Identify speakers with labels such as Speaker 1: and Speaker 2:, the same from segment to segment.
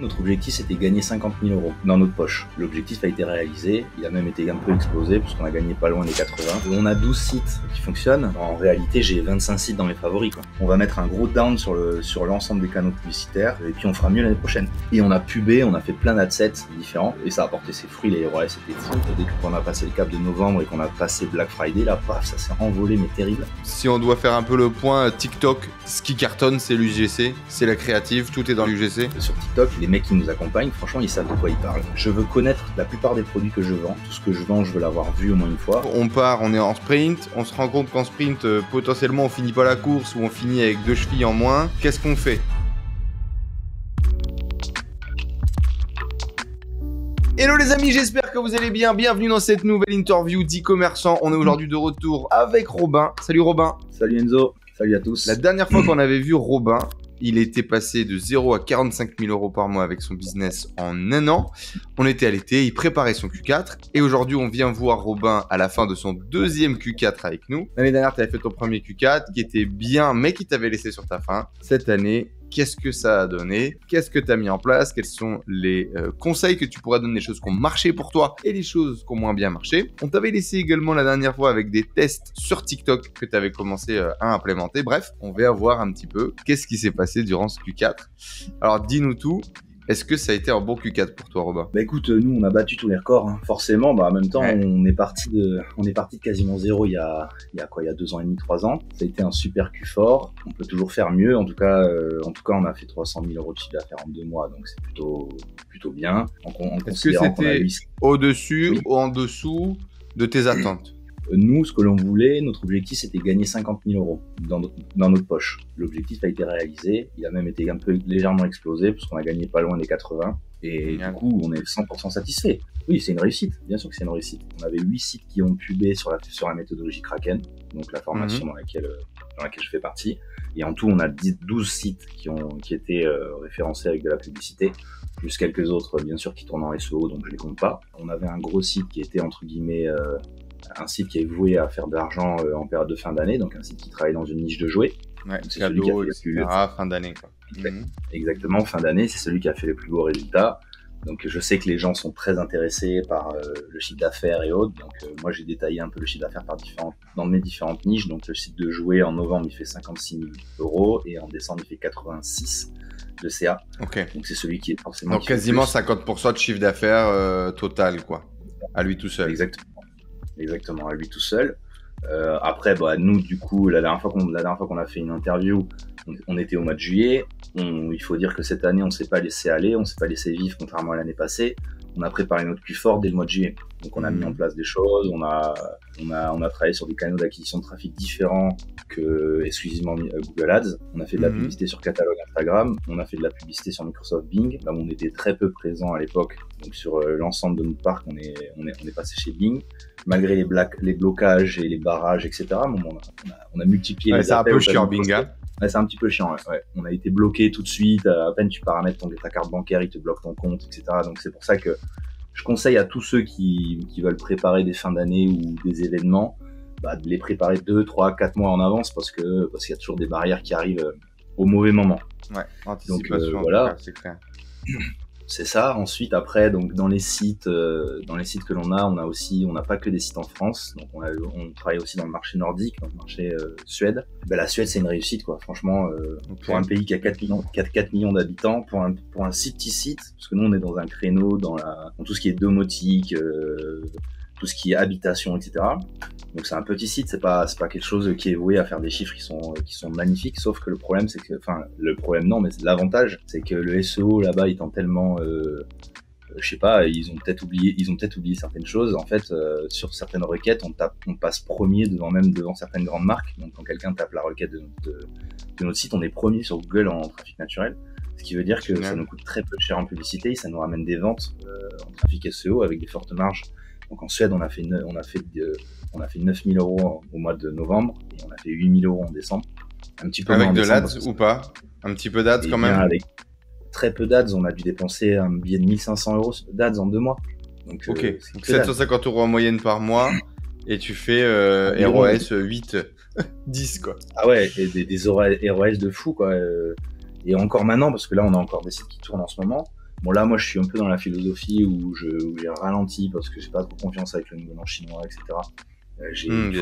Speaker 1: Notre objectif, c'était gagner 50 000 € dans notre poche. L'objectif a été réalisé, il a même été un peu explosé, puisqu'on a gagné pas loin des 80. On a 12 sites qui fonctionnent. En réalité, j'ai 25 sites dans mes favoris, quoi. On va mettre un gros down sur l'ensemble des canaux publicitaires, et puis on fera mieux l'année prochaine. Et on a pubé, on a fait plein d'adsets différents, et ça a porté ses fruits, les ROI, c'était fou. Dès qu'on a passé le cap de novembre et qu'on a passé Black Friday, là, paf, ça s'est envolé, mais terrible.
Speaker 2: Si on doit faire un peu le point, TikTok, ce qui cartonne, c'est l'UGC, c'est la créative, tout est dans l'UGC.
Speaker 1: Sur TikTok, les mecs qui nous accompagnent, franchement, ils savent de quoi ils parlent. Je veux connaître la plupart des produits que je vends. Tout ce que je vends, je veux l'avoir vu au moins une fois.
Speaker 2: On part, on est en sprint, on se rend compte qu'en sprint, potentiellement, on finit pas la course ou on finit avec 2 chevilles en moins. Qu'est-ce qu'on fait ? Hello les amis, j'espère que vous allez bien. Bienvenue dans cette nouvelle interview d'e-commerçant. On est aujourd'hui de retour avec Robin. Salut Robin.
Speaker 1: Salut Enzo, salut à tous.
Speaker 2: La dernière fois qu'on avait vu Robin, il était passé de 0 à 45 000 € par mois avec son business en un an. On était à l'été, il préparait son Q4. Et aujourd'hui, on vient voir Robin à la fin de son deuxième Q4 avec nous. L'année dernière, tu avais fait ton premier Q4 qui était bien, mais qui t'avait laissé sur ta faim. Cette année, qu'est-ce que ça a donné? Qu'est-ce que tu as mis en place? Quels sont les conseils que tu pourrais donner, les choses qui ont marché pour toi et les choses qui ont moins bien marché? On t'avait laissé également la dernière fois avec des tests sur TikTok que tu avais commencé à implémenter. Bref, on va voir un petit peu qu'est-ce qui s'est passé durant ce Q4. Alors, dis-nous tout. Est-ce que ça a été un bon Q4 pour toi, Robin?
Speaker 1: Bah écoute, nous on a battu tous les records, hein. Forcément. En même temps, ouais. on est parti de quasiment zéro il y a 2 ans et demi, 3 ans. Ça a été un super Q4. On peut toujours faire mieux. En tout cas, on a fait 300 000 € de chiffre d'affaires en 2 mois, donc c'est plutôt bien.
Speaker 2: Est-ce que c'était au-dessus ou en dessous de tes attentes?
Speaker 1: Nous, ce que l'on voulait, notre objectif, c'était gagner 50 000 € dans notre poche. L'objectif a été réalisé, il a même été un peu légèrement explosé, puisqu'on a gagné pas loin des 80. Et du coup, on est 100% satisfait. Oui, c'est une réussite, bien sûr que c'est une réussite. On avait 8 sites qui ont pubé sur la méthodologie Kraken, donc la formation dans laquelle je fais partie. Et en tout, on a 12 sites qui étaient référencés avec de la publicité, plus quelques autres, bien sûr, qui tournent en SEO, donc je les compte pas. On avait un gros site qui était, entre guillemets, un site qui est voué à faire de l'argent en période de fin d'année, donc un site qui travaille dans une niche de jouets.
Speaker 2: Ouais, cadeau, etc., fin d'année, quoi.
Speaker 1: Exactement, fin d'année, c'est celui qui a fait les plus beaux résultats. Donc je sais que les gens sont très intéressés par le chiffre d'affaires et autres. Donc moi j'ai détaillé un peu le chiffre d'affaires dans mes différentes niches. Donc le site de jouets en novembre il fait 56 000 € et en décembre il fait 86 de CA.
Speaker 2: Okay.
Speaker 1: Donc c'est celui qui est forcément...
Speaker 2: Donc quasiment 50% de chiffre d'affaires total, quoi, à lui tout seul.
Speaker 1: Exactement, à lui tout seul. Après, nous, du coup, la dernière fois qu'on a fait une interview, on était au mois de juillet. Il faut dire que cette année, on s'est pas laissé aller, on s'est pas laissé vivre, contrairement à l'année passée. On a préparé notre Q4 dès le mois de juillet. Donc, on a mis en place des choses, on a travaillé sur des canaux d'acquisition de trafic différents que exclusivement Google Ads. On a fait de la publicité sur catalogue Instagram, on a fait de la publicité sur Microsoft Bing. Là où on était très peu présent à l'époque. Donc, sur l'ensemble de notre parc, on est passé chez Bing. Malgré les blocages et les barrages, etc. On a multiplié les
Speaker 2: appels. C'est un peu chiant, Bing.
Speaker 1: Ouais, c'est un petit peu chiant, ouais. On a été bloqué tout de suite. À peine tu paramètres ta carte bancaire, il te bloque ton compte, etc. Donc c'est pour ça que je conseille à tous ceux qui veulent préparer des fins d'année ou des événements, de les préparer 2, 3, 4 mois en avance parce qu'il y a toujours des barrières qui arrivent au mauvais moment.
Speaker 2: Ouais, anticipation. Donc
Speaker 1: voilà,
Speaker 2: c'est clair.
Speaker 1: C'est ça. Ensuite, après, donc dans les sites que l'on a, on n'a pas que des sites en France. Donc on travaille aussi dans le marché nordique, dans le marché Suède. La Suède, c'est une réussite, quoi. Franchement, pour un pays qui a 4 millions d'habitants, pour un si petit site, parce que nous on est dans un créneau dans tout ce qui est domotique, tout ce qui est habitation, etc. Donc c'est un petit site, c'est pas quelque chose qui est voué à faire des chiffres qui sont magnifiques, sauf que le problème c'est que, le problème non, mais l'avantage c'est que le SEO là-bas étant tellement, je sais pas, ils ont peut-être oublié certaines choses. En fait, sur certaines requêtes, on passe premier devant certaines grandes marques. Donc quand quelqu'un tape la requête de notre site, on est premier sur Google en trafic naturel. Ce qui veut dire que ça nous coûte très peu cher en publicité et ça nous ramène des ventes en trafic SEO avec des fortes marges. Donc en Suède, on a fait 9 000 € au mois de novembre et on a fait 8 000 € en décembre. Un petit peu
Speaker 2: avec de l'ADS ou pas? Un petit peu d'ADS quand même.
Speaker 1: Avec très peu d'ADS, on a dû dépenser un billet de 1 500 € d'ADS en 2 mois. Donc,
Speaker 2: ok, 750 € en moyenne par mois et tu fais ROS 8, 10 quoi.
Speaker 1: Ah ouais, et des ROS de fou quoi. Et encore maintenant, parce que là on a encore des sites qui tournent en ce moment. Bon là, moi, je suis un peu dans la philosophie où j'ai ralenti parce que j'ai pas trop confiance avec le nouvel an chinois, etc. Il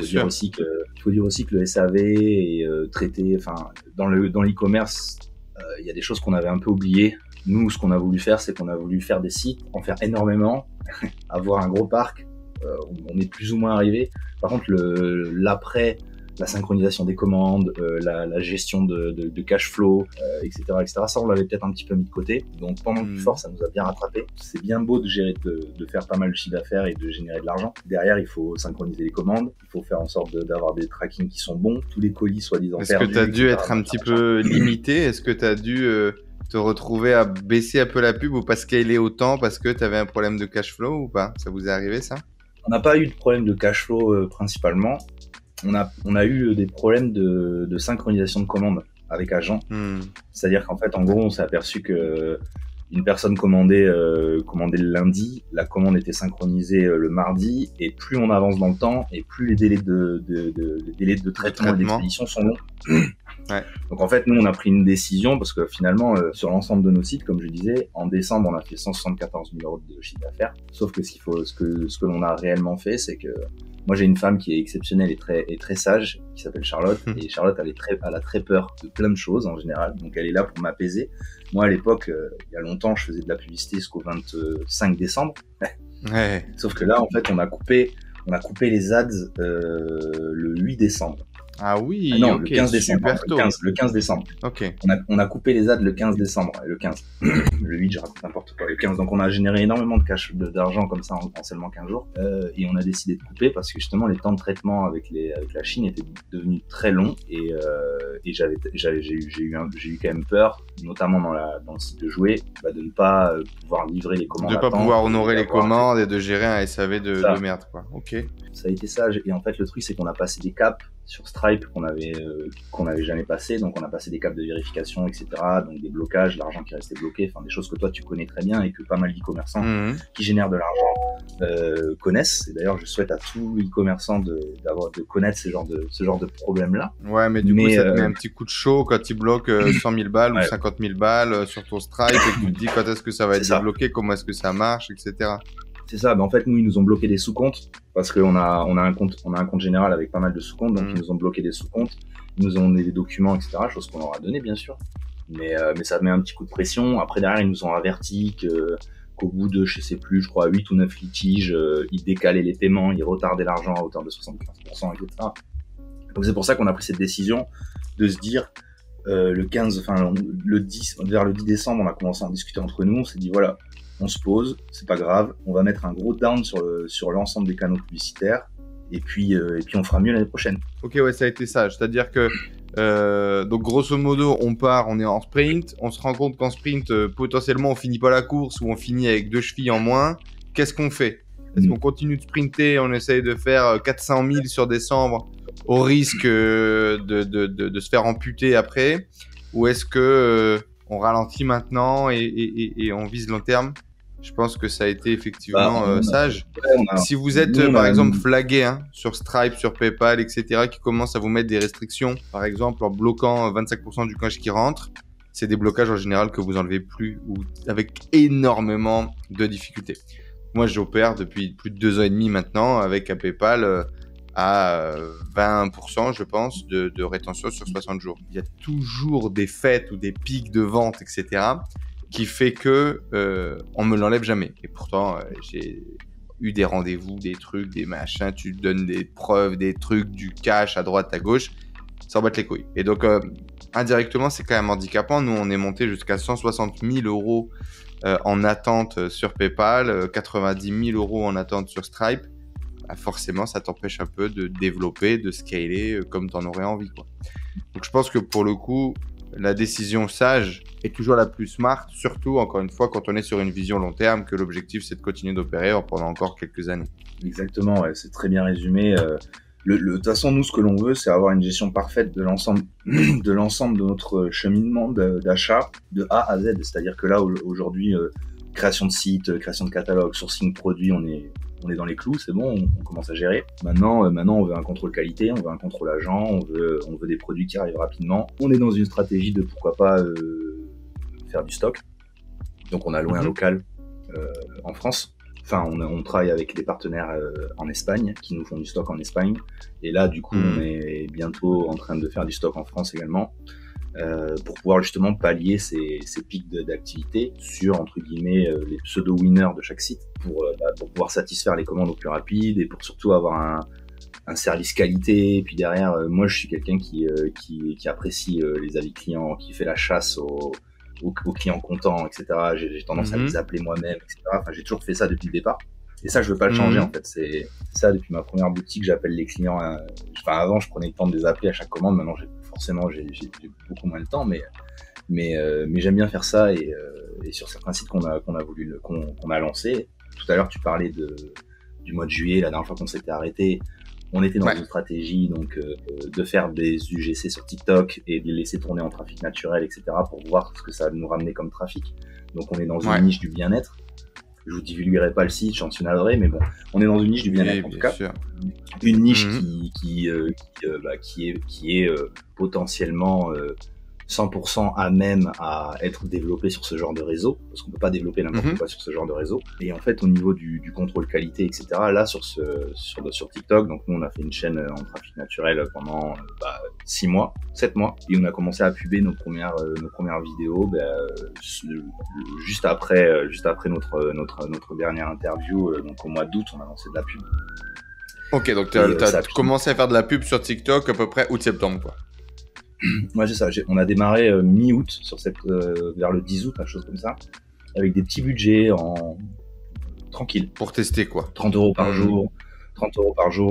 Speaker 1: faut dire aussi que le SAV est traité, enfin, dans l'e-commerce, il y a des choses qu'on avait un peu oubliées. Nous, ce qu'on a voulu faire, c'est qu'on a voulu faire des sites, en faire énormément, avoir un gros parc. On est plus ou moins arrivé. Par contre, l'après, la synchronisation des commandes, la gestion de cash flow, etc., etc. Ça, on l'avait peut-être un petit peu mis de côté. Donc, pendant le plus fort, ça nous a bien rattrapé. C'est bien beau de faire pas mal de chiffre d'affaires et de générer de l'argent. Derrière, il faut synchroniser les commandes. Il faut faire en sorte d'avoir des trackings qui sont bons. Tous les colis soi-disant perdus.
Speaker 2: Est-ce que tu as dû être un petit peu limité? Est-ce que tu as dû te retrouver à baisser un peu la pub ou pas scaler autant parce que tu avais un problème de cash flow ou pas? Ça vous est arrivé, ça?
Speaker 1: On n'a pas eu de problème de cash flow principalement. On a eu des problèmes de synchronisation de commandes avec agents. C'est-à-dire qu'en fait, en gros, on s'est aperçu que une personne commandait le lundi, la commande était synchronisée le mardi, et plus on avance dans le temps, et plus les délais de traitement et d'expédition sont longs. Ouais. Donc en fait, nous, on a pris une décision parce que finalement, sur l'ensemble de nos sites, comme je disais, en décembre, on a fait 174 000 € de chiffre d'affaires. Sauf que ce que l'on a réellement fait, c'est que moi, j'ai une femme qui est exceptionnelle et très sage, qui s'appelle Charlotte. Et Charlotte, elle a très peur de plein de choses en général. Donc elle est là pour m'apaiser. Moi, à l'époque, il y a longtemps, je faisais de la publicité jusqu'au 25 décembre. Ouais. Sauf que là, en fait, on a coupé les ads le 8 décembre.
Speaker 2: Ah oui,
Speaker 1: non,
Speaker 2: okay,
Speaker 1: le 15 décembre.
Speaker 2: Super tôt.
Speaker 1: Le 15 décembre.
Speaker 2: Ok.
Speaker 1: On a coupé les ads le 15 décembre. Le 15. Le 8, je raconte n'importe quoi. Le 15. Donc, on a généré énormément d'argent comme ça en seulement 15 jours. Et on a décidé de couper parce que justement, les temps de traitement avec la Chine étaient devenus très longs. Et j'ai eu quand même peur, notamment dans le site de jouets, de ne pas pouvoir livrer les commandes.
Speaker 2: De ne pas pouvoir honorer les commandes et de gérer un SAV de merde, quoi. Ok.
Speaker 1: Ça a été ça. Et en fait, le truc, c'est qu'on a passé des caps sur Stripe qu'on avait jamais passé. Donc on a passé des caps de vérification, etc. Donc des blocages, l'argent qui restait bloqué, enfin des choses que toi tu connais très bien et que pas mal d'e-commerçants qui génèrent de l'argent connaissent. Et d'ailleurs je souhaite à tous les e-commerçants de connaître ce genre de problème là.
Speaker 2: Ouais, mais du coup ça te met un petit coup de chaud quand ils bloquent 100 000 balles ou 50 000 balles sur ton Stripe et que tu te dis quand est-ce que ça va être débloqué, comment est-ce que ça marche, etc.
Speaker 1: C'est ça, en fait, nous, ils nous ont bloqué des sous-comptes parce qu'on a un compte général avec pas mal de sous-comptes, donc ils nous ont bloqué des sous-comptes, ils nous ont donné des documents, etc., chose qu'on leur a donné, bien sûr. Mais ça met un petit coup de pression. Après, derrière, ils nous ont averti qu'au bout de, je sais plus, je crois, 8 ou 9 litiges, ils décalaient les paiements, ils retardaient l'argent à hauteur de 75%, etc. Donc c'est pour ça qu'on a pris cette décision de se dire, le 10 décembre, on a commencé à en discuter entre nous, on s'est dit, voilà, on se pose, c'est pas grave, on va mettre un gros down sur l'ensemble des canaux publicitaires et puis on fera mieux l'année prochaine.
Speaker 2: Ok, ouais, ça a été sage. C'est-à-dire que donc grosso modo, on est en sprint, on se rend compte qu'en sprint, potentiellement, on finit pas la course ou on finit avec 2 chevilles en moins. Qu'est-ce qu'on fait? Est-ce qu'on continue de sprinter, on essaye de faire 400 000 sur décembre au risque de se faire amputer après, ou est-ce que on ralentit maintenant et on vise long terme? Je pense que ça a été effectivement sage. Si vous êtes par exemple flagué sur Stripe, sur PayPal, etc., qui commencent à vous mettre des restrictions, par exemple en bloquant 25% du cash qui rentre, c'est des blocages en général que vous enlevez plus ou avec énormément de difficultés. Moi, j'opère depuis plus de 2 ans et demi maintenant avec un PayPal à 20%, je pense, de rétention sur 60 jours. Il y a toujours des fêtes ou des pics de vente, etc., qui fait que on me l'enlève jamais. Et pourtant, j'ai eu des rendez-vous, des trucs, des machins, tu te donnes des preuves, des trucs, du cash à droite, à gauche, ça en bat les couilles. Et donc, indirectement, c'est quand même handicapant. Nous, on est monté jusqu'à 160 000 € en attente sur PayPal, 90 000 € en attente sur Stripe. Bah forcément, ça t'empêche un peu de développer, de scaler comme tu en aurais envie, quoi. Donc, je pense que pour le coup, la décision sage est toujours la plus smart, surtout, encore une fois, quand on est sur une vision long terme, que l'objectif, c'est de continuer d'opérer pendant encore quelques années.
Speaker 1: Exactement, ouais, c'est très bien résumé. De toute façon, nous, ce que l'on veut, c'est avoir une gestion parfaite de l'ensemble de notre cheminement d'achat de A à Z. C'est-à-dire que là, aujourd'hui, création de site, création de catalogue, sourcing produit, on est dans les clous, c'est bon, on commence à gérer. Maintenant, on veut un contrôle qualité, on veut un contrôle agent, on veut des produits qui arrivent rapidement. On est dans une stratégie de pourquoi pas faire du stock. Donc on a loué un local en France. Enfin, on travaille avec des partenaires en Espagne qui nous font du stock en Espagne. Et là, du coup, on est bientôt en train de faire du stock en France également pour pouvoir justement pallier ces pics d'activité sur, entre guillemets, les pseudo-winners de chaque site pour pouvoir satisfaire les commandes au plus rapide et pour surtout avoir un service qualité. Et puis derrière, moi, je suis quelqu'un qui apprécie les avis clients, qui fait la chasse aux clients contents, etc. J'ai tendance à les appeler moi-même, etc. Enfin, j'ai toujours fait ça depuis le départ. Et ça, je veux pas le changer, en fait. C'est ça, depuis ma première boutique, j'appelle les clients. Enfin, avant, je prenais le temps de les appeler à chaque commande. Maintenant, j'ai beaucoup moins le temps, mais j'aime bien faire ça. Et sur certains sites qu'on a lancé. Tout à l'heure, tu parlais du mois de juillet, la dernière fois qu'on s'était arrêté. On était dans une stratégie donc de faire des UGC sur TikTok et de les laisser tourner en trafic naturel, etc. pour voir ce que ça nous ramenait comme trafic. Donc on est dans une niche du bien-être. Je vous divulguerai pas le site, j'en suis navré, mais bon, on est dans une niche du bien-être en tout cas.
Speaker 2: Sûr.
Speaker 1: Une niche qui est potentiellement 100% à même à être développé sur ce genre de réseau, parce qu'on peut pas développer n'importe quoi sur ce genre de réseau. Et en fait, au niveau du contrôle qualité, etc., là, sur TikTok, donc nous, on a fait une chaîne en trafic naturel pendant 7 mois, et on a commencé à puber nos premières vidéos juste après notre dernière interview, donc au mois d'août, on a lancé de la pub.
Speaker 2: Ok, donc tu as commencé à faire de la pub sur TikTok à peu près août-septembre, quoi.
Speaker 1: Ouais, c'est ça. On a démarré mi-août vers le 10 août, quelque chose comme ça, avec des petits budgets tranquille.
Speaker 2: Pour tester quoi.
Speaker 1: 30 euros par jour,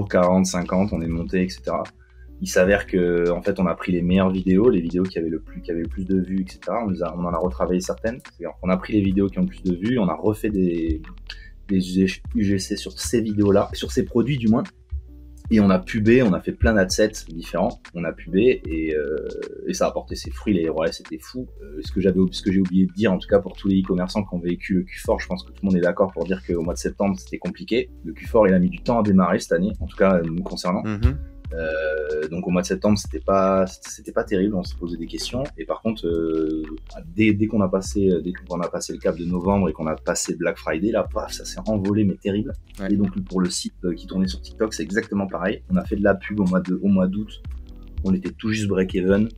Speaker 1: 40, 50, on est monté, etc. Il s'avère que, en fait, on a pris les meilleures vidéos, les vidéos qui avaient le plus de vues, etc. On en a retravaillé certaines. C'est-à-dire qu'on a pris les vidéos qui ont le plus de vues, on a refait des UGC sur ces vidéos-là, sur ces produits du moins. Et on a pubé, on a fait plein d'adsets différents, on a pubé et ça a porté ses fruits, les ROI c'était fou. Ce que j'ai oublié de dire, en tout cas pour tous les e-commerçants qui ont vécu le Q4, je pense que tout le monde est d'accord pour dire qu'au mois de septembre c'était compliqué. Le Q4 il a mis du temps à démarrer cette année, en tout cas nous concernant. Donc au mois de septembre c'était pas terrible, on se posait des questions et par contre dès qu'on a passé le cap de novembre et qu'on a passé Black Friday là, paf, ça s'est envolé mais terrible. Et donc pour le site qui tournait sur TikTok c'est exactement pareil, on a fait de la pub au mois d'août, on était tout juste break-even,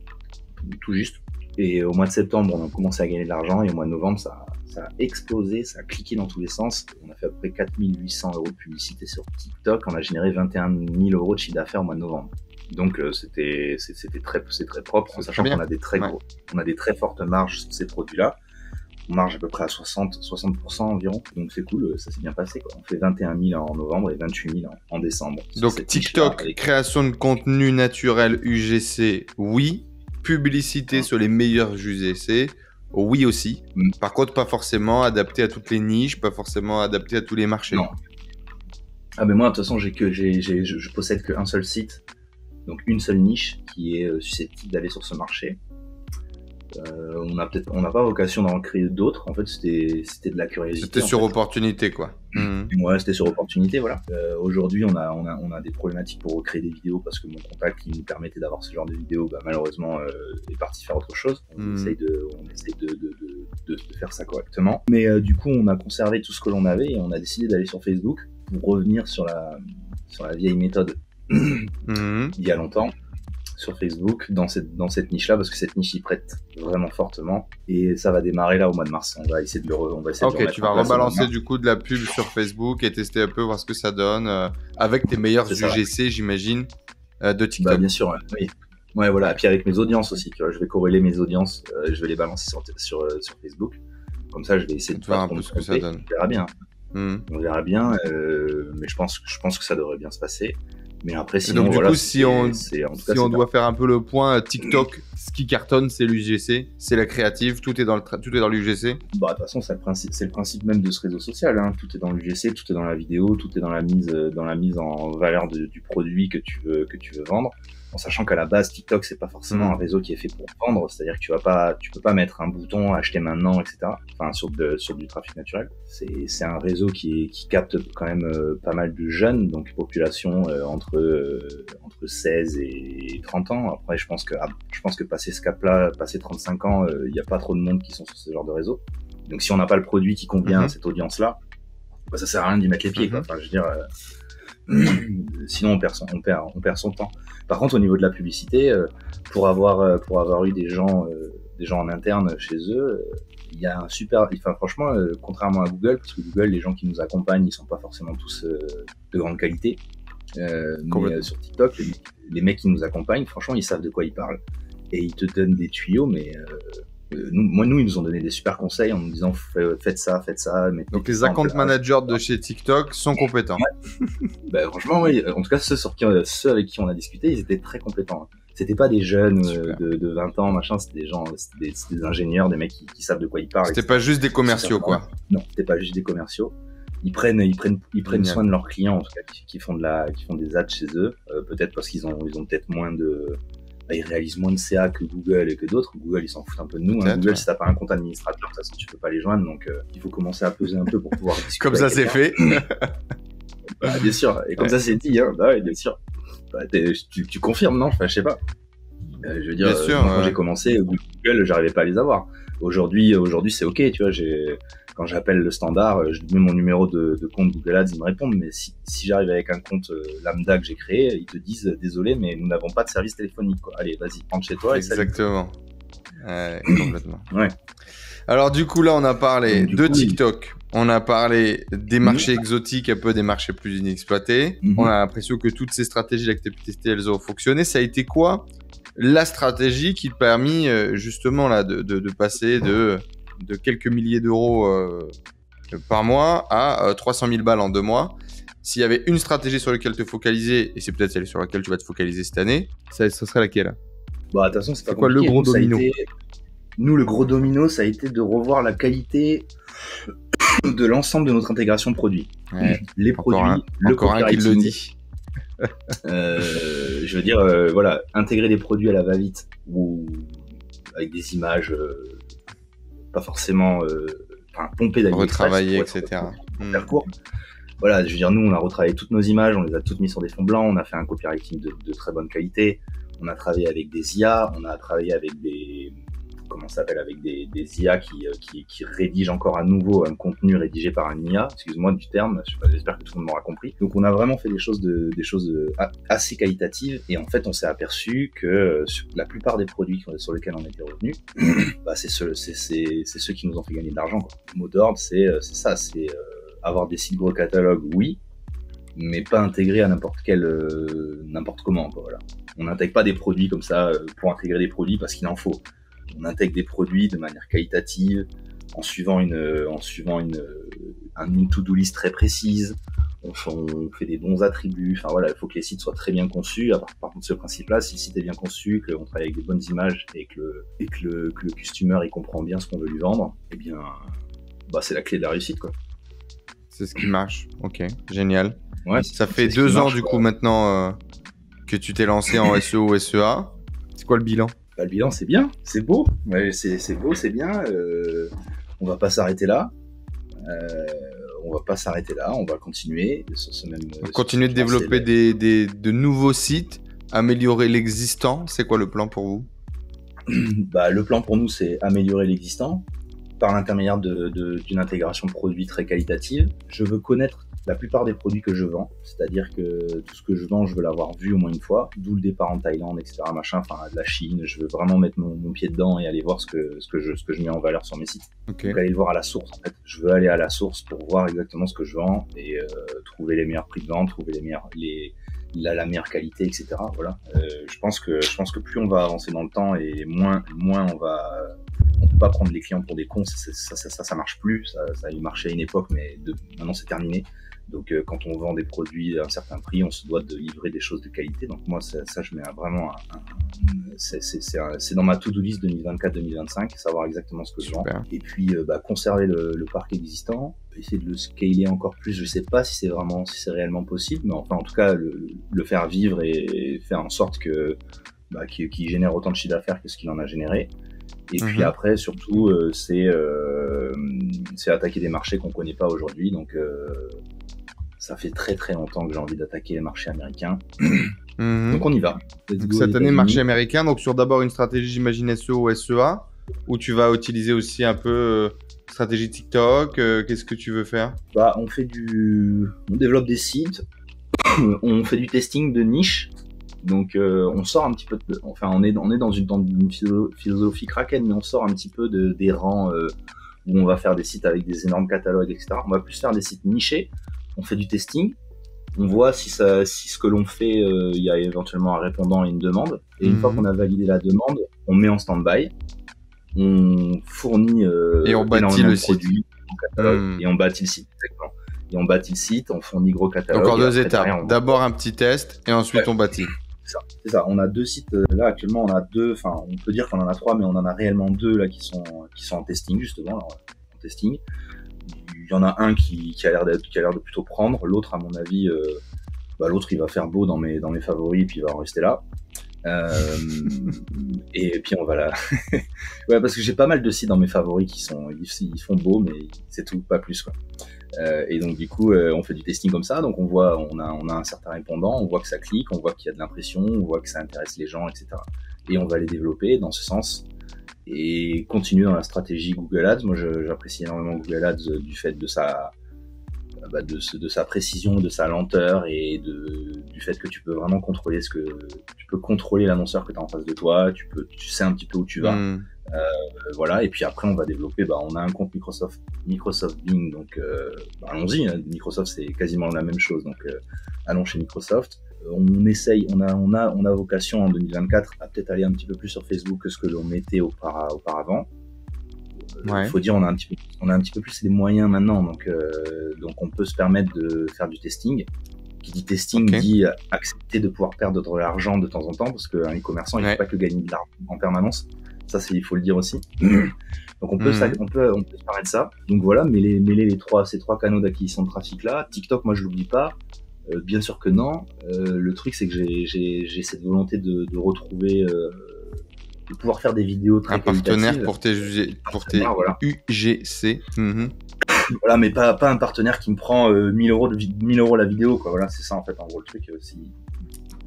Speaker 1: tout juste, et au mois de septembre on a commencé à gagner de l'argent et au mois de novembre ça a explosé, ça a cliqué dans tous les sens. On a fait à peu près 4800 € de publicité sur TikTok. On a généré 21 000 € de chiffre d'affaires au mois de novembre. Donc c'est très propre, en sachant qu'on a des très fortes marges sur ces produits-là. On marge à peu près à 60% environ. Donc c'est cool, ça s'est bien passé, quoi. On fait 21 000 en novembre et 28 000 en décembre.
Speaker 2: Donc TikTok, création de contenu naturel UGC, oui. Publicité sur les meilleurs UGC, oui aussi. Par contre, pas forcément adapté à toutes les niches, pas forcément adapté à tous les marchés.
Speaker 1: Non. Ah ben moi, de toute façon, je possède qu'un seul site, donc une seule niche qui est susceptible d'aller sur ce marché. On n'a pas vocation d'en créer d'autres. En fait, c'était de la curiosité.
Speaker 2: C'était sur opportunité, quoi.
Speaker 1: Ouais, c'était sur opportunité, voilà. Aujourd'hui, on a des problématiques pour recréer des vidéos parce que mon contact qui nous permettait d'avoir ce genre de vidéos, malheureusement, est parti faire autre chose. On essaye de faire ça correctement. Mais du coup, on a conservé tout ce que l'on avait et on a décidé d'aller sur Facebook pour revenir sur la vieille méthode il y a longtemps. Sur Facebook, dans cette niche-là, parce que cette niche y prête vraiment fortement. Et ça va démarrer là au mois de mars. On va essayer de le remettre.
Speaker 2: Ok, tu vas rebalancer du coup de la pub sur Facebook et tester un peu, voir ce que ça donne, avec tes meilleurs UGC, j'imagine, de TikTok.
Speaker 1: Bien sûr, oui. Ouais, voilà. Et puis avec mes audiences aussi, tu vois, je vais corréler mes audiences, je vais les balancer sur Facebook. Comme ça, je vais essayer de
Speaker 2: voir un peu ce que ça donne.
Speaker 1: On verra bien. On verra bien, mais je pense que ça devrait bien se passer. Mais après, sinon,
Speaker 2: donc, du coup, si on doit faire un peu le point, TikTok, ce qui cartonne, c'est l'UGC, c'est la créative, tout est dans l'UGC.
Speaker 1: De toute façon, c'est le principe même de ce réseau social, hein. Tout est dans l'UGC, tout est dans la vidéo, tout est dans la mise en valeur du produit que tu veux vendre. En sachant qu'à la base, TikTok, c'est pas forcément un réseau qui est fait pour vendre, c'est-à-dire que tu peux pas mettre un bouton acheter maintenant, etc. Enfin, sur du trafic naturel. C'est un réseau qui capte quand même pas mal de jeunes, donc population entre 16 et 30 ans. Après, je pense que passer ce cap-là, passer 35 ans, il y a pas trop de monde qui sont sur ce genre de réseau. Donc si on n'a pas le produit qui convient à cette audience-là, bah, ça sert à rien d'y mettre les pieds, quoi. Enfin, je veux dire, sinon on perd son temps. Par contre, au niveau de la publicité, pour avoir eu des gens en interne chez eux, il y a un super, enfin franchement, contrairement à Google, parce que Google, les gens qui nous accompagnent, ils sont pas forcément tous de grande qualité. Mais sur TikTok, les mecs qui nous accompagnent, franchement, ils savent de quoi ils parlent et ils te donnent des tuyaux, mais nous, ils nous ont donné des super conseils en nous disant faites ça.
Speaker 2: Donc les account managers de chez TikTok sont compétents.
Speaker 1: Ouais. Bah, franchement, oui. En tout cas, ceux avec qui on a discuté, ils étaient très compétents. C'était pas des jeunes de 20 ans, machin, c'était des gens, c'était des ingénieurs, des mecs qui savent de quoi ils parlent.
Speaker 2: C'était pas juste des commerciaux, quoi.
Speaker 1: Non, c'était pas juste des commerciaux. Ils prennent soin de leurs clients, en tout cas, qui font des ads chez eux. Peut-être parce qu'ils ont peut-être ils réalisent moins de CA que Google et que d'autres. Google, ils s'en foutent un peu de nous. Google, si t'as pas un compte administrateur, de toute façon, tu peux pas les joindre. Donc, il faut commencer à peser un peu pour pouvoir discuter.
Speaker 2: Comme ça, c'est fait.
Speaker 1: Bah, bien sûr. Et comme ça, c'est dit, hein. Bah, ouais, bien sûr. Bah, tu confirmes, non? Enfin, je sais pas. Je veux dire,
Speaker 2: bien sûr,
Speaker 1: quand j'ai commencé, Google, j'arrivais pas à les avoir. Aujourd'hui, c'est ok, tu vois. Quand j'appelle le standard, je mets mon numéro de compte Google Ads, ils me répondent. Mais si j'arrive avec un compte lambda que j'ai créé, ils te disent désolé, mais nous n'avons pas de service téléphonique, quoi. Allez, vas-y, rentre chez toi.
Speaker 2: Exactement. Complètement.
Speaker 1: Ouais.
Speaker 2: Alors du coup, là, on a parlé de TikTok. On a parlé des marchés exotiques, un peu des marchés plus inexploités. On a l'impression que toutes ces stratégies-là que tu as pu tester, elles ont fonctionné. Ça a été quoi la stratégie qui te permis justement là de passer de quelques milliers d'euros par mois à 300 000 balles en 2 mois? S'il y avait une stratégie sur laquelle te focaliser, et c'est peut-être celle sur laquelle tu vas te focaliser cette année, ça serait laquelle?
Speaker 1: Bah, de toute façon, c'est pas
Speaker 2: quoi le gros domino?
Speaker 1: Nous, le gros domino, ça a été de revoir la qualité de l'ensemble de notre intégration produit.
Speaker 2: Ouais,
Speaker 1: les produits,
Speaker 2: encore un qui le dit.
Speaker 1: Je veux dire, voilà, intégrer des produits à la va-vite ou avec des images pas forcément pompées d'AliExpress,
Speaker 2: retravaillées, etc.
Speaker 1: Faire court. Voilà, je veux dire, nous, on a retravaillé toutes nos images, on les a toutes mises sur des fonds blancs, on a fait un copywriting de très bonne qualité, on a travaillé avec des IA, on a travaillé avec des IA qui rédigent encore à nouveau un contenu rédigé par un IA, excuse-moi du terme, j'espère que tout le monde m'aura compris. Donc on a vraiment fait des choses assez qualitatives, et en fait on s'est aperçu que sur la plupart des produits sur lesquels on était revenus, bah, c'est ceux qui nous ont fait gagner de l'argent, quoi. Le mot d'ordre, c'est ça, c'est avoir des sites gros catalogues, oui, mais pas intégrés à n'importe comment, quoi, voilà. On n'intègre pas des produits comme ça pour intégrer des produits parce qu'il en faut. On intègre des produits de manière qualitative, en suivant une to-do list très précise. On fait des bons attributs. Enfin voilà, il faut que les sites soient très bien conçus. Par contre, ce principe-là, si le site est bien conçu, qu'on travaille avec des bonnes images et que le customer il comprend bien ce qu'on veut lui vendre, eh bien, bah c'est la clé de la réussite, quoi.
Speaker 2: C'est ce qui marche. Ok, génial.
Speaker 1: Ouais,
Speaker 2: ça fait 2 ans du coup maintenant que tu t'es lancé en SEO, SEA. C'est quoi le bilan?
Speaker 1: Bah, le bilan, c'est bien, c'est beau. Ouais, c'est beau, c'est bien. On va pas s'arrêter là. On va continuer sur ce même.
Speaker 2: Continuer de développer de nouveaux sites, améliorer l'existant. C'est quoi le plan pour vous?
Speaker 1: Bah, le plan pour nous, c'est améliorer l'existant par l'intermédiaire d'une intégration produit très qualitative. Je veux connaître la plupart des produits que je vends, c'est-à-dire que tout ce que je vends, je veux l'avoir vu au moins une fois, d'où le départ en Thaïlande, etc., de la Chine. Je veux vraiment mettre mon pied dedans et aller voir ce que je mets en valeur sur mes sites.
Speaker 2: Okay.
Speaker 1: Donc aller le voir à la source, en fait. Je veux aller à la source pour voir exactement ce que je vends et trouver les meilleurs prix de vente, trouver la meilleure qualité, etc. Voilà. Je pense que plus on va avancer dans le temps et moins on peut pas prendre les clients pour des cons. Ça marche plus. Ça a marché à une époque, mais maintenant c'est terminé. Donc quand on vend des produits à un certain prix, on se doit de livrer des choses de qualité. Donc moi ça je mets vraiment c'est dans ma to-do list 2024-2025, savoir exactement ce que je vends. Et puis conserver le parc existant, essayer de le scaler encore plus. Je sais pas si c'est réellement possible, mais enfin en tout cas le faire vivre et faire en sorte qu'il génère autant de chiffre d'affaires que ce qu'il en a généré. Et puis après, surtout, c'est attaquer des marchés qu'on connaît pas aujourd'hui. Donc, ça fait très très longtemps que j'ai envie d'attaquer les marchés américains. Donc, on y va.
Speaker 2: Donc, cette année, marché américain. Donc, sur d'abord une stratégie, j'imagine, SEO, SEA. ou tu vas utiliser aussi un peu stratégie TikTok? Qu'est-ce que tu veux faire?
Speaker 1: Bah, on développe des sites, on fait du testing de niche. Donc on sort un petit peu enfin on est dans une philosophie Kraken, mais on sort un petit peu des rangs où on va faire des sites avec des énormes catalogues, etc. On va plus faire des sites nichés. On fait du testing, on voit si ce que l'on fait, il y a éventuellement un répondant et une demande. Et une fois qu'on a validé la demande, on met en stand-by, on fournit
Speaker 2: et on bâtit le site.
Speaker 1: Produits, catalogue, et on bâtit le site. Exactement. Et on bâtit le site, on fournit gros catalogue.
Speaker 2: Donc en 2 étapes. D'abord un petit test et ensuite on bâtit.
Speaker 1: C'est ça. On a 2 sites là actuellement. On a 2. Enfin, on peut dire qu'on en a 3, mais on en a réellement 2 là qui sont en testing justement. Alors, en testing. Il y en a un qui a l'air de plutôt prendre. L'autre, à mon avis, l'autre il va faire beau dans mes favoris, puis il va en rester là. Et puis on va là. Ouais, parce que j'ai pas mal de sites dans mes favoris ils font beau, mais c'est tout, pas plus quoi. Et donc du coup on fait du testing comme ça, donc on a un certain répondant, on voit que ça clique, on voit qu'il y a de l'impression, on voit que ça intéresse les gens, etc. Et on va les développer dans ce sens et continuer dans la stratégie Google Ads. Moi j'apprécie énormément Google Ads du fait de sa précision, de sa lenteur et du fait que tu peux vraiment contrôler l'annonceur que tu as en face de toi, tu sais un petit peu où tu vas. Voilà, et puis après on va développer, on a un compte Microsoft Bing, donc allons-y, hein. Microsoft c'est quasiment la même chose, donc allons chez Microsoft. On essaye, on a vocation en 2024 à peut-être aller un petit peu plus sur Facebook que ce que l'on était auparavant.
Speaker 2: Ouais.
Speaker 1: Faut dire on a un petit peu plus les moyens maintenant, donc on peut se permettre de faire du testing. Qui dit testing dit accepter de pouvoir perdre de l'argent de temps en temps, parce qu'un e-commerçant il ne fait pas que gagner de l'argent en permanence. Ça, il faut le dire aussi. Donc on peut se permettre ça. Donc voilà, mêler ces trois canaux d'acquisition de trafic là. TikTok, moi je l'oublie pas. Bien sûr que non. Le truc c'est que j'ai cette volonté de retrouver, de pouvoir faire des vidéos très qualitatives.
Speaker 2: Un partenaire pour tes voilà. UGC.
Speaker 1: Voilà, mais pas un partenaire qui me prend 1000 euros la vidéo, quoi. Voilà, c'est ça en fait en gros le truc. Si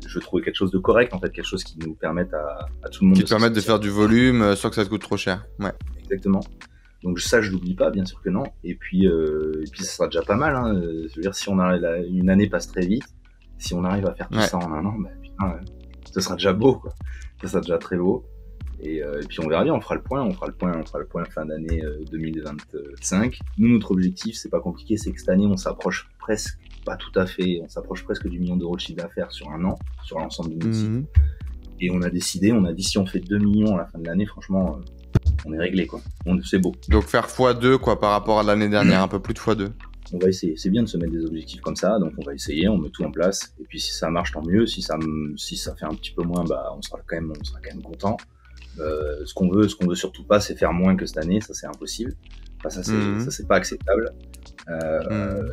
Speaker 1: je veux trouver quelque chose de correct, en fait, quelque chose qui nous permette à tout le monde.
Speaker 2: Qui te permette de faire du volume sans que ça te coûte trop cher. Ouais.
Speaker 1: Exactement. Donc ça, je l'oublie pas, bien sûr que non. Et puis ça sera déjà pas mal. Hein. Je veux dire, si une année passe très vite, si on arrive à faire tout ça en un an, putain, ce sera déjà beau, quoi. Ça sera déjà très beau. Et puis on verra bien, on fera le point fin d'année 2025. Nous, notre objectif, c'est pas compliqué, c'est que cette année, on s'approche presque, pas tout à fait, on s'approche presque du 1 million d'euros de chiffre d'affaires sur un an, sur l'ensemble de nos sites. Et on a dit, si on fait 2 millions à la fin de l'année, franchement, on est réglé, quoi. C'est beau.
Speaker 2: Donc faire x2, quoi, par rapport à l'année dernière, un peu plus de x2.
Speaker 1: On va essayer. C'est bien de se mettre des objectifs comme ça, donc on va essayer, on met tout en place. Et puis si ça marche, tant mieux. Si ça fait un petit peu moins, on sera quand même content. Ce qu'on veut surtout pas, c'est faire moins que cette année. Ça, c'est impossible. Enfin, ça, c'est pas acceptable.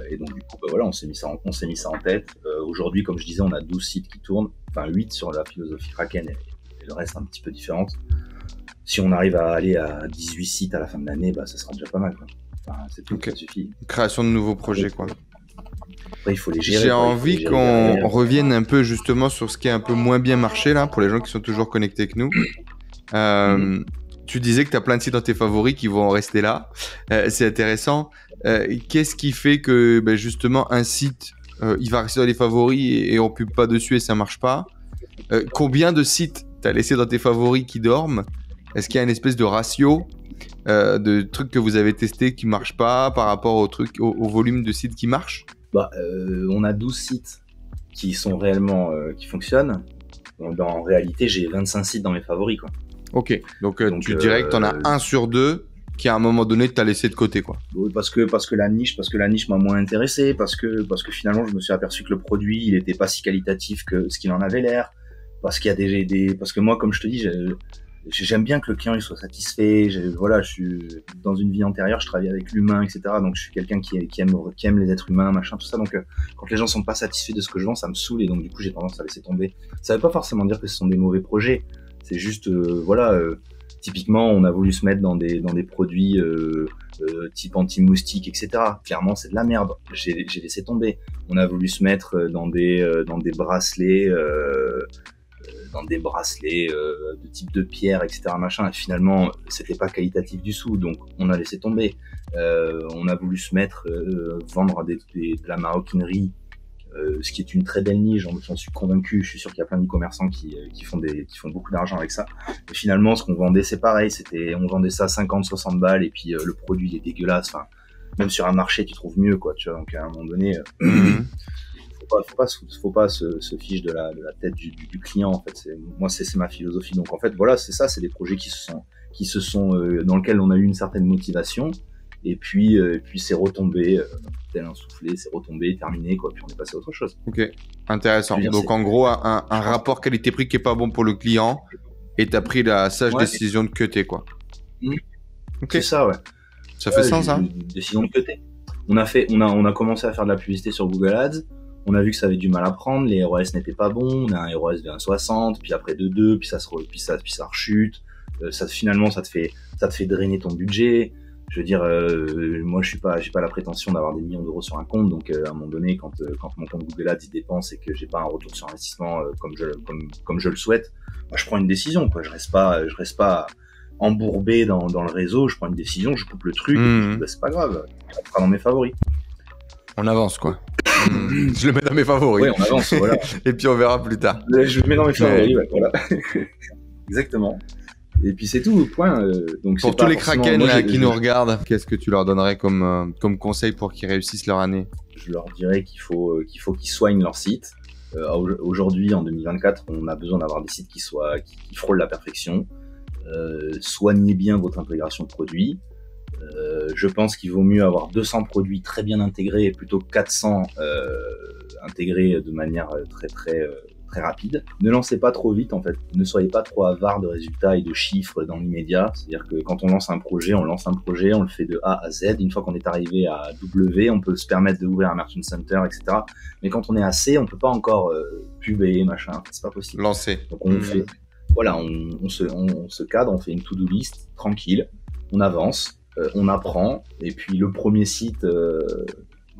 Speaker 1: Et donc, du coup, voilà, on s'est mis ça en tête. Aujourd'hui, comme je disais, on a 12 sites qui tournent. Enfin, 8 sur la philosophie Kraken et le reste un petit peu différente. Si on arrive à aller à 18 sites à la fin de l'année, ça sera déjà pas mal, quoi. Enfin, c'est tout, ça suffit.
Speaker 2: Création de nouveaux projets, quoi.
Speaker 1: Après, il faut les gérer.
Speaker 2: J'ai envie qu'on revienne un peu justement sur ce qui est un peu moins bien marché, là, pour les gens qui sont toujours connectés avec nous. Tu disais que tu as plein de sites dans tes favoris qui vont rester là. C'est intéressant. Qu'est-ce qui fait que justement un site il va rester dans les favoris et on pub pas dessus et ça marche pas? Combien de sites tu as laissé dans tes favoris qui dorment? Est-ce qu'il y a une espèce de ratio de trucs que vous avez testés qui marchent pas par rapport au volume de sites qui marchent?
Speaker 1: On a 12 sites qui sont réellement qui fonctionnent. En réalité, j'ai 25 sites dans mes favoris, quoi.
Speaker 2: Ok, donc tu dirais que tu en as 1 sur 2 qui à un moment donné t'as laissé de côté, quoi.
Speaker 1: Oui, parce que la niche m'a moins intéressé, parce que finalement je me suis aperçu que le produit il était pas si qualitatif que ce qu'il en avait l'air, parce qu'il y a parce que moi, comme je te dis, j'aime bien que le client il soit satisfait. Je suis dans une vie antérieure, je travaillais avec l'humain, etc. Donc je suis quelqu'un qui aime les êtres humains, machin, tout ça. Donc quand les gens sont pas satisfaits de ce que je vends, ça me saoule et donc du coup j'ai tendance à laisser tomber. Ça veut pas forcément dire que ce sont des mauvais projets. C'est juste typiquement on a voulu se mettre dans des produits type anti-moustique, etc. Clairement c'est de la merde. J'ai laissé tomber. On a voulu se mettre dans des bracelets dans des bracelets de type de pierre, etc. machin. Et finalement, c'était pas qualitatif du tout, donc on a laissé tomber. On a voulu se mettre vendre de la maroquinerie, ce qui est une très belle niche, j'en suis convaincu. Je suis sûr qu'il y a plein d'e-commerçants qui font beaucoup d'argent avec ça. Et finalement, ce qu'on vendait, c'est pareil. On vendait ça à 50, 60 balles, et puis le produit il est dégueulasse. Enfin, même sur un marché, tu trouves mieux, quoi. Tu vois, donc à un moment donné, faut pas se fiche de la tête du client. En fait, c'est ma philosophie. Donc en fait, voilà, c'est ça. C'est des projets qui se sont dans lesquels on a eu une certaine motivation. Et puis c'est retombé, tel un soufflé, c'est retombé, terminé, quoi. Puis on est passé à autre chose.
Speaker 2: Ok, intéressant. Donc en gros, un rapport qualité-prix qui est pas bon pour le client, et t'as pris la sage décision de cutter, quoi.
Speaker 1: Okay. C'est ça, ouais.
Speaker 2: Ça fait sens, hein.
Speaker 1: Décision de cutter. On a commencé à faire de la publicité sur Google Ads. On a vu que ça avait du mal à prendre, les ROS n'étaient pas bons. On a un ROS de 1,60, puis après de 2, puis ça rechute. Finalement, ça te fait drainer ton budget. Je veux dire, moi, j'ai pas la prétention d'avoir des millions d'euros sur un compte, donc à un moment donné, quand mon compte Google Ads il dépense et que j'ai pas un retour sur investissement comme je le souhaite, moi, je prends une décision, quoi. Je reste pas embourbé dans le réseau. Je prends une décision, je coupe le truc, et puis, c'est pas grave, ça sera dans mes favoris.
Speaker 2: On avance, quoi. Je le mets dans mes favoris.
Speaker 1: Oui, on avance, voilà.
Speaker 2: Et puis on verra plus tard.
Speaker 1: Je le mets dans mes favoris, voilà. Exactement. Et puis c'est tout, point. Donc
Speaker 2: pour tous les kraken là, qui nous regardent, qu'est-ce que tu leur donnerais comme conseil pour qu'ils réussissent leur année?
Speaker 1: Je leur dirais qu'il faut qu'ils soignent leur site. Aujourd'hui, en 2024, on a besoin d'avoir des sites qui frôlent la perfection. Soignez bien votre intégration de produits. Je pense qu'il vaut mieux avoir 200 produits très bien intégrés plutôt que 400 intégrés de manière très rapide. Ne lancez pas trop vite, en fait. Ne soyez pas trop avare de résultats et de chiffres dans l'immédiat. C'est-à-dire que quand on lance un projet, on le fait de A à Z. Une fois qu'on est arrivé à W, on peut se permettre d'ouvrir un merchant center, etc. Mais quand on est à C, on peut pas encore puber, machin. C'est pas possible.
Speaker 2: Lancer.
Speaker 1: Donc on fait, voilà, on se cadre, on fait une to-do list tranquille, on avance, on apprend, et puis le premier site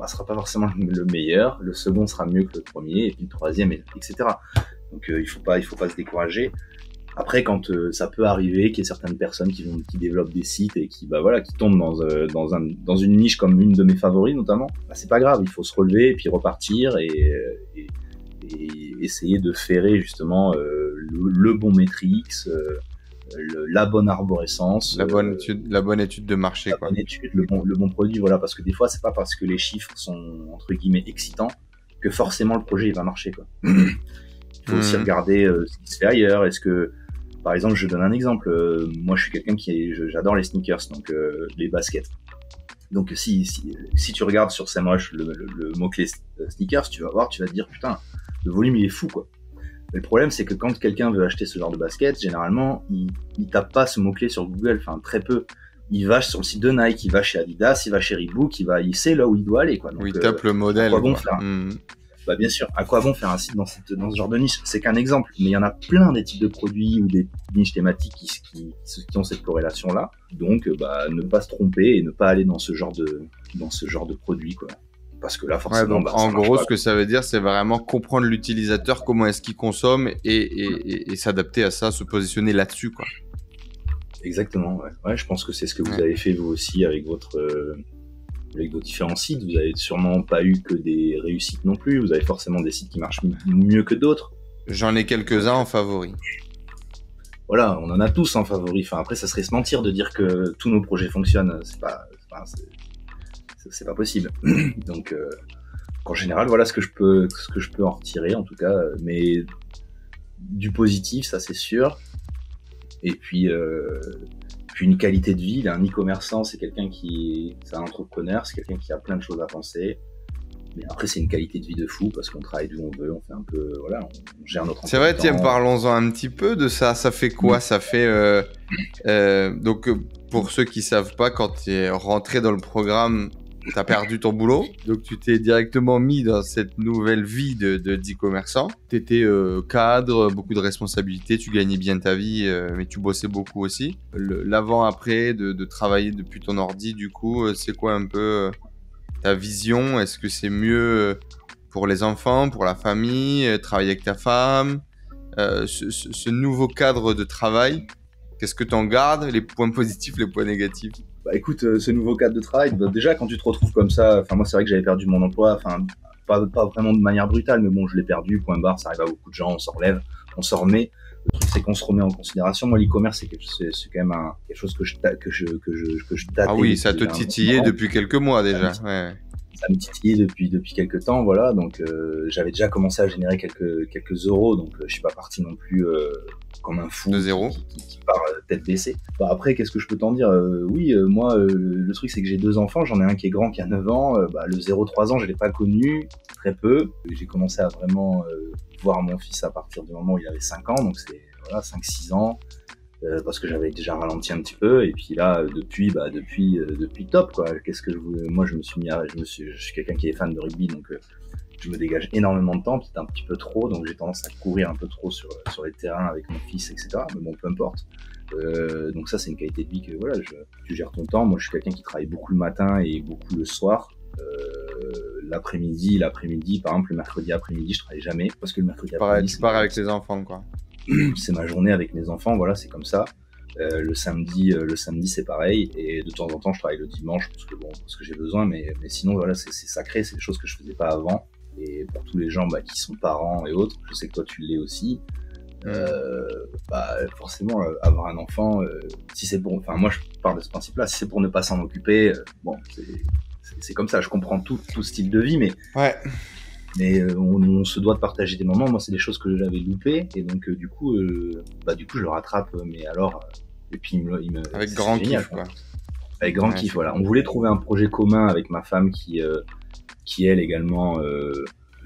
Speaker 1: sera pas forcément le meilleur, le second sera mieux que le premier, et puis le troisième, etc. Donc il faut pas se décourager. Après, quand ça peut arriver qu'il y ait certaines personnes qui développent des sites et qui tombent dans une niche comme une de mes favoris notamment, c'est pas grave, il faut se relever et puis repartir et essayer de ferrer justement le bon métrix, la bonne arborescence,
Speaker 2: la bonne étude de marché, quoi.
Speaker 1: Bonne étude, le bon produit, voilà, parce que des fois c'est pas parce que les chiffres sont entre guillemets excitants que forcément le projet il va marcher, quoi. Il faut aussi regarder ce qui se fait ailleurs. Est-ce que, par exemple, je donne un exemple, moi je suis quelqu'un j'adore les sneakers, donc les baskets. Donc si tu regardes sur SEMrush le mot-clé sneakers, tu vas te dire putain, le volume il est fou, quoi. Mais le problème, c'est que quand quelqu'un veut acheter ce genre de basket, généralement, il tape pas ce mot-clé sur Google, enfin très peu. Il va sur le site de Nike, il va chez Adidas, il va chez Reebok, il sait là où il doit aller, quoi. Donc,
Speaker 2: il tape le modèle.
Speaker 1: À quoi bon faire bien sûr, à quoi bon faire un site dans ce genre de niche? C'est qu'un exemple, mais il y en a plein des types de produits ou des niches thématiques qui ont cette corrélation-là. Donc, ne pas se tromper et ne pas aller dans ce genre de produit, quoi. Parce que là, forcément,
Speaker 2: en gros, ce que ça veut dire, c'est vraiment comprendre l'utilisateur, comment est-ce qu'il consomme et s'adapter à ça, se positionner là-dessus, quoi.
Speaker 1: Exactement, ouais. Je pense que c'est ce que vous avez fait vous aussi avec vos différents sites. Vous avez sûrement pas eu que des réussites non plus. Vous avez forcément des sites qui marchent mieux que d'autres.
Speaker 2: J'en ai quelques-uns en favori.
Speaker 1: Voilà, on en a tous en favori. Enfin, après, ça serait se mentir de dire que tous nos projets fonctionnent. C'est pas possible. Donc, en général, voilà ce que je peux en retirer, en tout cas. Mais du positif, ça c'est sûr. Et puis une qualité de vie. Un e-commerçant, c'est un entrepreneur, c'est quelqu'un qui a plein de choses à penser. Mais après, c'est une qualité de vie de fou parce qu'on travaille d'où on veut, on fait un peu, voilà, on gère notre.
Speaker 2: C'est vrai, tiens, parlons-en un petit peu de ça. Ça fait quoi? Ça fait donc pour ceux qui savent pas, quand tu es rentré dans le programme, t'as perdu ton boulot, donc tu t'es directement mis dans cette nouvelle vie d'e-commerçant. T'étais cadre, beaucoup de responsabilités, tu gagnais bien ta vie, mais tu bossais beaucoup aussi. L'avant-après de travailler depuis ton ordi, du coup, c'est quoi un peu ta vision? Est-ce que c'est mieux pour les enfants, pour la famille, travailler avec ta femme? ce nouveau cadre de travail? Qu'est-ce que tu en gardes? Les points positifs, les points négatifs?
Speaker 1: Bah écoute, ce nouveau cadre de travail, bah, déjà quand tu te retrouves comme ça, enfin moi c'est vrai que j'avais perdu mon emploi, enfin pas vraiment de manière brutale, mais bon je l'ai perdu, point barre, ça arrive à beaucoup de gens, on s'en relève, on s'en remet. Le truc c'est qu'on se remet en considération. Moi l'e-commerce c'est quand même quelque chose que je tâtais.
Speaker 2: Ah oui, ça te titillait depuis quelques mois déjà. Ouais.
Speaker 1: Ça me titillait depuis quelques temps, voilà. Donc j'avais déjà commencé à générer quelques euros, donc je suis pas parti non plus comme un fou
Speaker 2: de zéro
Speaker 1: qui part tête baissée. Bah, après, qu'est-ce que je peux t'en dire? Oui, moi, le truc c'est que j'ai 2 enfants, j'en ai un qui est grand, qui a 9 ans. Bah, le 0-3 ans, je l'ai pas connu, très peu. J'ai commencé à vraiment voir mon fils à partir du moment où il avait 5 ans, donc c'est voilà, 5-6 ans. Parce que j'avais déjà ralenti un petit peu, et puis là depuis top quoi. Qu'est-ce que moi je suis quelqu'un qui est fan de rugby, donc je me dégage énormément de temps, peut-être un petit peu trop, donc j'ai tendance à courir un peu trop sur les terrains avec mon fils, etc. Mais bon, peu importe. Donc ça c'est une qualité de vie que voilà, tu gères ton temps. Moi je suis quelqu'un qui travaille beaucoup le matin et beaucoup le soir. L'après-midi, par exemple, le mercredi après-midi, je travaille jamais parce que le mercredi après-midi,
Speaker 2: tu pars avec les enfants quoi.
Speaker 1: C'est ma journée avec mes enfants, voilà, c'est comme ça. Le samedi c'est pareil, et de temps en temps je travaille le dimanche parce que j'ai besoin, mais sinon voilà, c'est sacré, c'est des choses que je faisais pas avant. Et pour tous les gens qui sont parents et autres, je sais que toi tu l'es aussi. Forcément avoir un enfant, si c'est bon, enfin moi je pars de ce principe-là, si c'est pour ne pas s'en occuper, bon c'est comme ça. Je comprends tout style de vie, mais
Speaker 2: ouais.
Speaker 1: Mais on se doit de partager des moments. Moi, c'est des choses que j'avais loupées, et donc du coup, je le rattrape. Mais alors, et puis il me
Speaker 2: avec grand kiff quoi.
Speaker 1: Avec grand kiff, voilà. On voulait trouver un projet commun avec ma femme qui elle également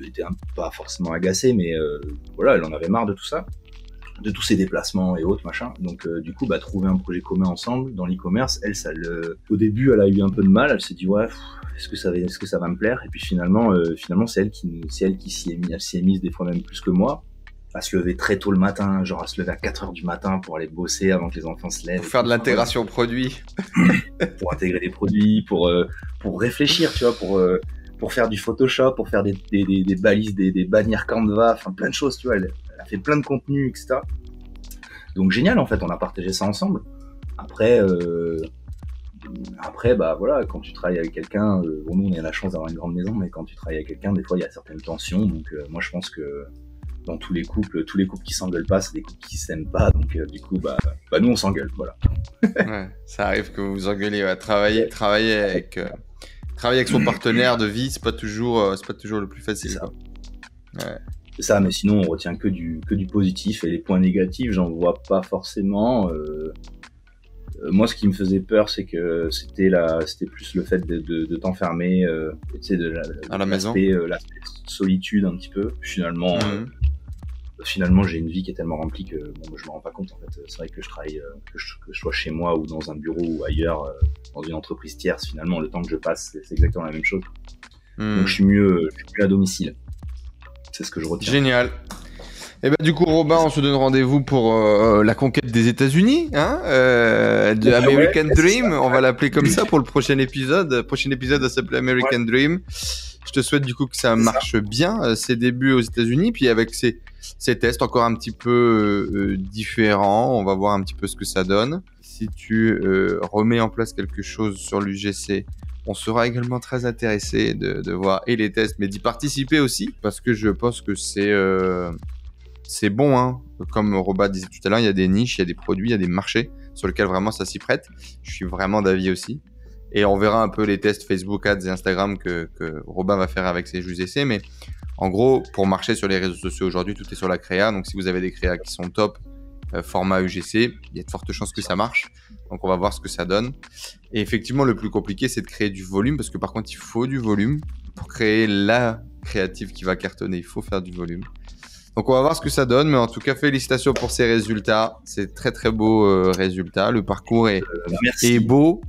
Speaker 1: était pas forcément agacée, mais voilà, elle en avait marre de tout ça, de tous ces déplacements et autres machin. Donc du coup, trouver un projet commun ensemble dans l'e-commerce, elle, au début, elle a eu un peu de mal. Elle s'est dit ouais. Est-ce que ça va me plaire? Et puis finalement c'est elle qui s'y est mise des fois même plus que moi, à se lever très tôt le matin, genre à se lever à 4h du matin pour aller bosser avant que les enfants se lèvent.
Speaker 2: Pour faire de l'intégration produit.
Speaker 1: Pour intégrer des produits, pour réfléchir, tu vois, pour faire du Photoshop, pour faire des balises, des bannières Canva, enfin plein de choses, tu vois. Elle a fait plein de contenus, etc. Donc génial, en fait, on a partagé ça ensemble. Après, voilà, quand tu travailles avec quelqu'un, nous on a la chance d'avoir une grande maison, mais quand tu travailles avec quelqu'un, des fois il y a certaines tensions. Donc moi je pense que dans tous les couples qui s'engueulent pas, c'est des couples qui s'aiment pas. Donc du coup, nous on s'engueule, voilà.
Speaker 2: Ouais, ça arrive que vous vous engueulez. Ouais. Travailler avec son partenaire de vie, c'est pas toujours le plus facile.
Speaker 1: C'est ça.
Speaker 2: Ouais.
Speaker 1: C'est ça, mais sinon on retient que du positif, et les points négatifs, j'en vois pas forcément. Moi, ce qui me faisait peur, c'est que c'était plus le fait de t'enfermer, tu sais,
Speaker 2: à la maison,
Speaker 1: l'aspect solitude un petit peu. Finalement, j'ai une vie qui est tellement remplie que je me rends pas compte. En fait, c'est vrai que je travaille, que je sois chez moi ou dans un bureau ou ailleurs, dans une entreprise tierce. Finalement, le temps que je passe, c'est exactement la même chose. Donc, je suis mieux à domicile. C'est ce que je retiens.
Speaker 2: Génial. Et du coup, Robin, on se donne rendez-vous pour la conquête des États-Unis, de American Dream. On va l'appeler comme ça pour le prochain épisode. Le prochain épisode va s'appeler American Dream. Je te souhaite du coup que ça marche bien, ces débuts aux États-Unis, puis avec ces tests encore un petit peu différents, on va voir un petit peu ce que ça donne. Si tu remets en place quelque chose sur l'UGC, on sera également très intéressé de voir et les tests, mais d'y participer aussi, parce que je pense que c'est bon, hein. Comme Robin disait tout à l'heure, il y a des niches, il y a des produits, il y a des marchés sur lesquels vraiment ça s'y prête. Je suis vraiment d'avis aussi. Et on verra un peu les tests Facebook Ads et Instagram que Robin va faire avec ses JUGC. Mais en gros, pour marcher sur les réseaux sociaux aujourd'hui, tout est sur la créa. Donc si vous avez des créas qui sont top, format UGC, il y a de fortes chances que ça marche. Donc on va voir ce que ça donne. Et effectivement, le plus compliqué, c'est de créer du volume, parce que par contre, il faut du volume. Pour créer la créative qui va cartonner, il faut faire du volume. Donc on va voir ce que ça donne, mais en tout cas félicitations pour ces résultats, c'est très très beau résultat, le parcours est beau,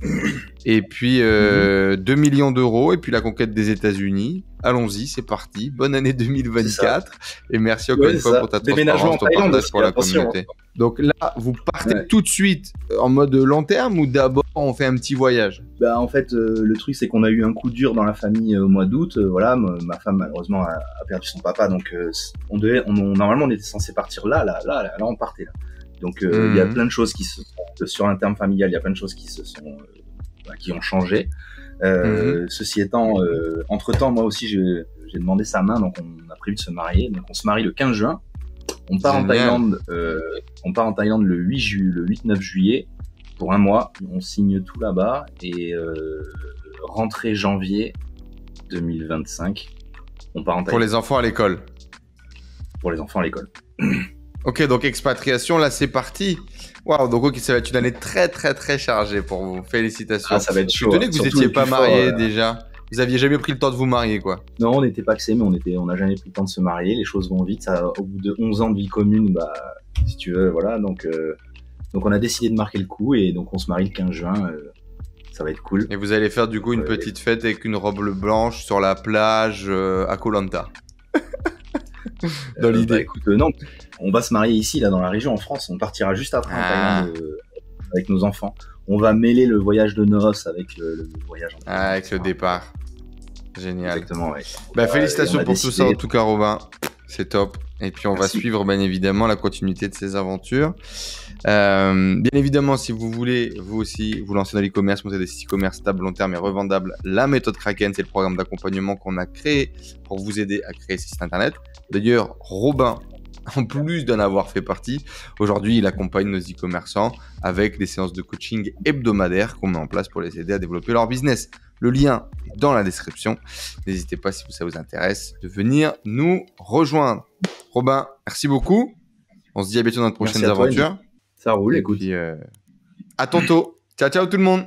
Speaker 2: et puis 2 millions d'euros, et puis la conquête des États-Unis, allons-y, c'est parti, bonne année 2024, et merci encore une fois pour ta transparence, ton partage pour la communauté. Donc là, vous partez
Speaker 1: Ouais.
Speaker 2: tout de suite en mode long terme ou d'abord on fait un petit voyage?
Speaker 1: Bah, en fait, le truc, c'est qu'on a eu un coup dur dans la famille au mois d'août. Voilà, ma femme, malheureusement, a perdu son papa. Donc, normalement, on était censé partir là, on partait là. Donc, il y a plein de choses qui se sont, sur un terme familial, il y a plein de choses qui se sont, qui ont changé. Ceci étant, entre-temps, moi aussi, j'ai demandé sa main, donc on a prévu de se marier. Donc, on se marie le 15 juin. On part en Thaïlande, le 8-9 juillet pour un mois. On signe tout là-bas et rentrée janvier 2025, on part en Thaïlande.
Speaker 2: Pour les enfants à l'école.
Speaker 1: Pour les enfants à l'école.
Speaker 2: Ok, donc expatriation, là c'est parti. Waouh, donc ok, ça va être une année très très très chargée pour vous. Félicitations.
Speaker 1: Ah, ça va être chaud.
Speaker 2: Je suis étonné que vous n'étiez pas mariés déjà. Vous aviez jamais pris le temps de vous marier, quoi.
Speaker 1: Non, on n'était pas axés, mais on n'a jamais pris le temps de se marier. Les choses vont vite. Ça, au bout de 11 ans de vie commune, bah, si tu veux, voilà. Donc on a décidé de marquer le coup et donc on se marie le 15 juin. Ça va être cool.
Speaker 2: Et vous allez faire du coup une petite fête avec une robe blanche sur la plage à Koh Lanta. Dans l'idée.
Speaker 1: Bah, écoute, non, on va se marier ici, là, dans la région, en France. On partira juste après en Thaïlande avec nos enfants. On va mêler le voyage de noces avec le voyage en Thaïlande.
Speaker 2: Avec le départ. Génial.
Speaker 1: Exactement, ouais.
Speaker 2: Bah, félicitations pour tout ça, en tout cas, Robin. C'est top. Et puis, on va suivre, bien évidemment, la continuité de ces aventures. Bien évidemment, si vous voulez, vous aussi, vous lancer dans l'e-commerce, monter des sites e-commerce stables, long terme et revendables, la méthode Kraken, c'est le programme d'accompagnement qu'on a créé pour vous aider à créer ces sites internet. D'ailleurs, Robin, en plus d'en avoir fait partie, aujourd'hui, il accompagne nos e-commerçants avec des séances de coaching hebdomadaires qu'on met en place pour les aider à développer leur business. Le lien est dans la description. N'hésitez pas, si ça vous intéresse, de venir nous rejoindre. Robin, merci beaucoup. On se dit à bientôt dans notre prochaine aventure.
Speaker 1: Ça roule,
Speaker 2: Et
Speaker 1: écoute.
Speaker 2: puis, à tantôt. Ciao, ciao tout le monde.